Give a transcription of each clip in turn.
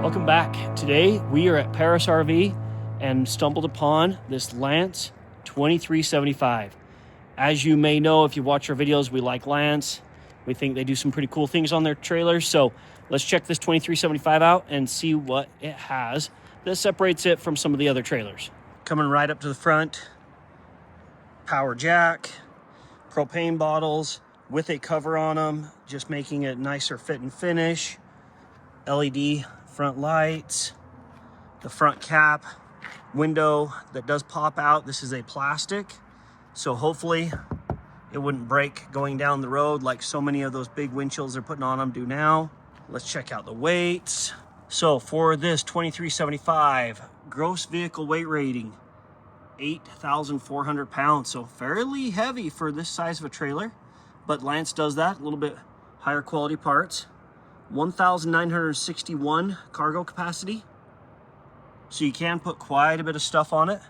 Welcome back. Today we are at Paris RV and stumbled upon this Lance 2375. As you may know, if you watch our videos, we like Lance. We think they do some pretty cool things on their trailers. So let's check this 2375 out and see what it has that separates it from some of the other trailers. Coming right up to the front, power jack, propane bottles with a cover on them, just making it nicer fit and finish. LED front lights, the front cap, window that does pop out. This is a plastic, so hopefully it wouldn't break going down the road like so many of those big windshields they're putting on them do now. Let's check out the weights. So for this 2375, gross vehicle weight rating, 8,400 pounds. So fairly heavy for this size of a trailer, but Lance does that, a little bit higher quality parts. 1,961 cargo capacity. So you can put quite a bit of stuff on it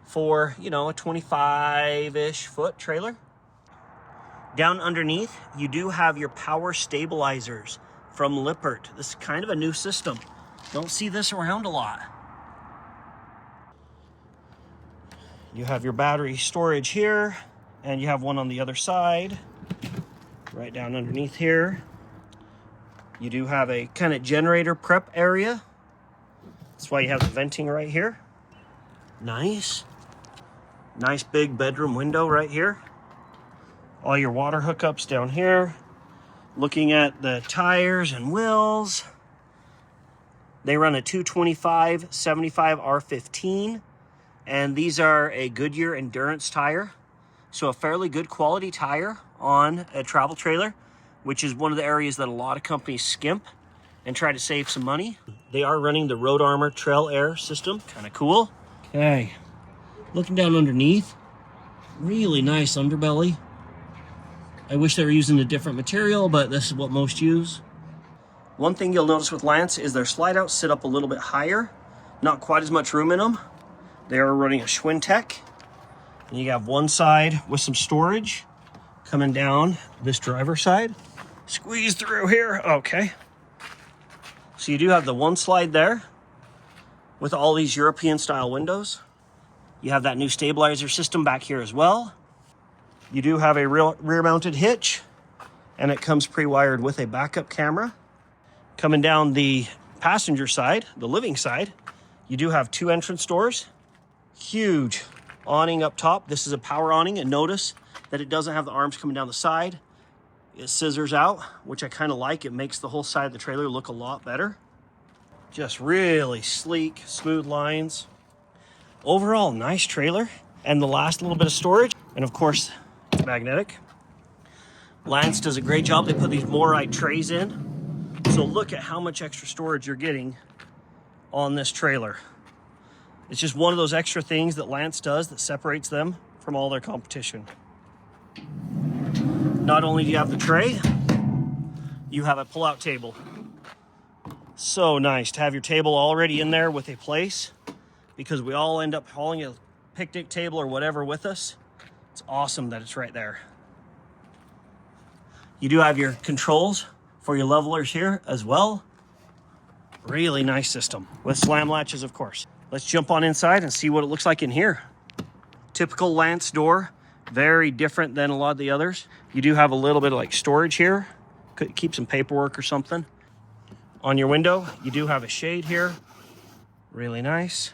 for, you know, a 25-ish foot trailer. Down underneath, you do have your power stabilizers from Lippert. This is kind of a new system. Don't see this around a lot. You have your battery storage here, and you have one on the other side, right down underneath here. You do have a kind of generator prep area. That's why you have the venting right here. Nice big bedroom window right here. All your water hookups down here. Looking at the tires and wheels, they run a 225/75 R15, and these are a Goodyear Endurance tire. So a fairly good quality tire on a travel trailer, which is one of the areas that a lot of companies skimp and try to save some money. They are running the Road Armor Trail Air system, kind of cool. Okay, looking down underneath, really nice underbelly. I wish they were using a different material, but this is what most use. One thing you'll notice with Lance is their slide outs sit up a little bit higher, not quite as much room in them. They are running a Schwintek, and you have one side with some storage coming down this driver's side. Squeeze through here, okay. So you do have the one slide there with all these European style windows. You have that new stabilizer system back here as well. You do have a rear mounted hitch, and it comes pre-wired with a backup camera. Coming down the passenger side, the living side, you do have two entrance doors. Huge awning up top. This is a power awning, and notice that it doesn't have the arms coming down the side. It scissors out, which I kind of like. It makes the whole side of the trailer look a lot better. Just really sleek, smooth lines. Overall, nice trailer. And the last little bit of storage, and of course, magnetic. Lance does a great job. They put these Morite trays in. So look at how much extra storage you're getting on this trailer. It's just one of those extra things that Lance does that separates them from all their competition. Not only do you have the tray, you have a pull-out table. So nice to have your table already in there with a place, because we all end up hauling a picnic table or whatever with us. It's awesome that it's right there. You do have your controls for your levelers here as well. Really nice system with slam latches, of course. Let's jump on inside and see what it looks like in here. Typical Lance door. Very different than a lot of the others. You do have a little bit of like storage here. Could keep some paperwork or something. On your window, you do have a shade here. Really nice.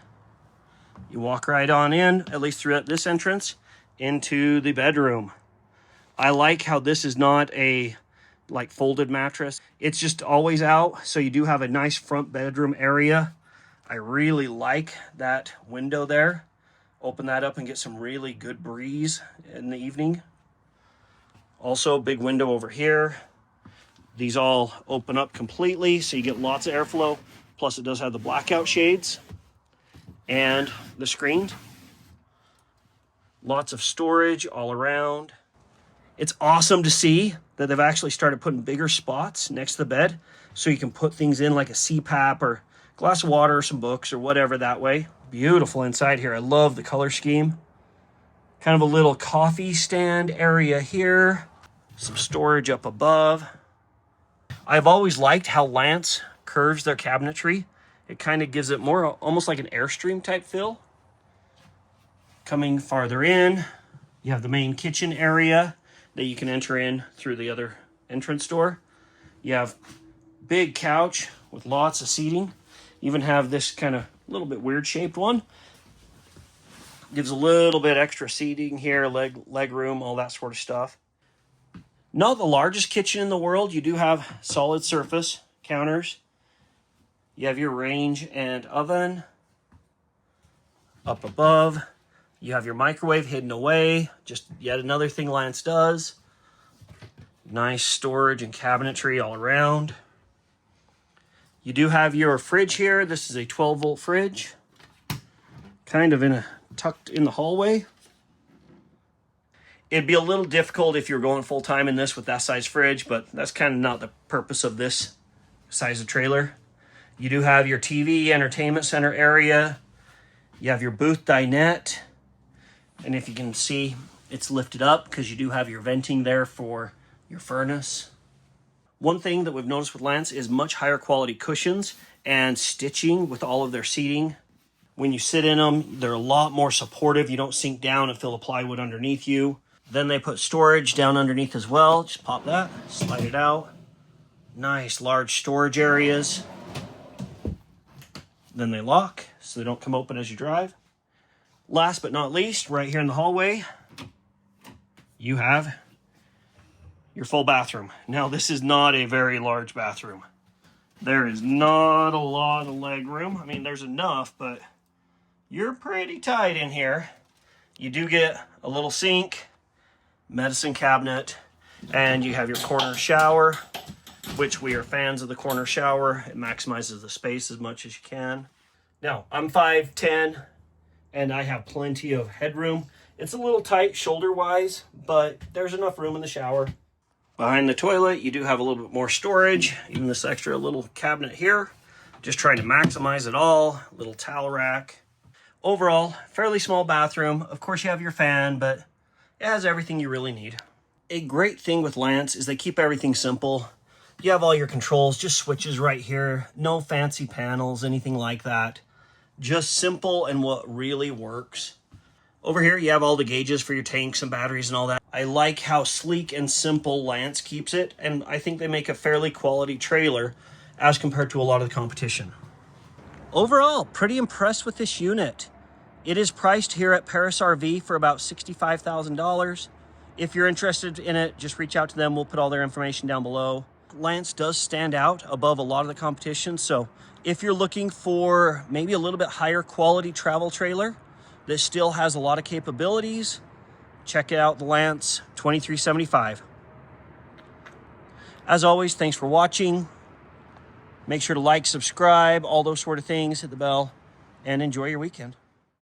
You walk right on in, at least through this entrance, into the bedroom. I like how this is not a like folded mattress. It's just always out, so you do have a nice front bedroom area. I really like that window there. Open that up and get some really good breeze in the evening. Also, big window over here. These all open up completely, so you get lots of airflow. Plus, it does have the blackout shades and the screens. Lots of storage all around. It's awesome to see that they've actually started putting bigger spots next to the bed, so you can put things in like a CPAP or glass of water or some books or whatever that way. Beautiful inside here. I love the color scheme. Kind of a little coffee stand area here. Some storage up above. I've always liked how Lance curves their cabinetry. It kind of gives it more almost like an Airstream type feel. Coming farther in, you have the main kitchen area that you can enter in through the other entrance door. You have big couch with lots of seating. You even have this kind of little bit weird shaped one. Gives a little bit extra seating here, leg room, all that sort of stuff. Not the largest kitchen in the world. You do have solid surface counters. You have your range and oven. Up above, you have your microwave hidden away. Just yet another thing Lance does. Nice storage and cabinetry all around. You do have your fridge here. This is a 12-volt fridge. Kind of tucked in the hallway. It'd be a little difficult if you're going full-time in this with that size fridge, but that's kind of not the purpose of this size of trailer. You do have your TV entertainment center area. You have your booth dinette. And if you can see, it's lifted up because you do have your venting there for your furnace. One thing that we've noticed with Lance is much higher quality cushions and stitching with all of their seating. When you sit in them, they're a lot more supportive. You don't sink down and feel the plywood underneath you. Then they put storage down underneath as well. Just pop that, slide it out. Nice large storage areas. Then they lock so they don't come open as you drive. Last but not least, right here in the hallway, you have your full bathroom. Now, this is not a very large bathroom. There is not a lot of leg room. I mean, there's enough, but you're pretty tight in here. You do get a little sink, medicine cabinet, and you have your corner shower, which we are fans of the corner shower. It maximizes the space as much as you can. Now, I'm 5'10", and I have plenty of headroom. It's a little tight shoulder-wise, but there's enough room in the shower. Behind the toilet, you do have a little bit more storage, even this extra little cabinet here. Just trying to maximize it all. Little towel rack. Overall, fairly small bathroom. Of course, you have your fan, but it has everything you really need. A great thing with Lance is they keep everything simple. You have all your controls, just switches right here. No fancy panels, anything like that. Just simple and what really works. Over here, you have all the gauges for your tanks and batteries and all that. I like how sleek and simple Lance keeps it, and I think they make a fairly quality trailer as compared to a lot of the competition. Overall, pretty impressed with this unit. It is priced here at Paris RV for about $65,000. If you're interested in it, just reach out to them. We'll put all their information down below. Lance does stand out above a lot of the competition, so if you're looking for maybe a little bit higher quality travel trailer that still has a lot of capabilities, check out the Lance 2375. As always, thanks for watching. Make sure to like, subscribe, all those sort of things, hit the bell, and enjoy your weekend.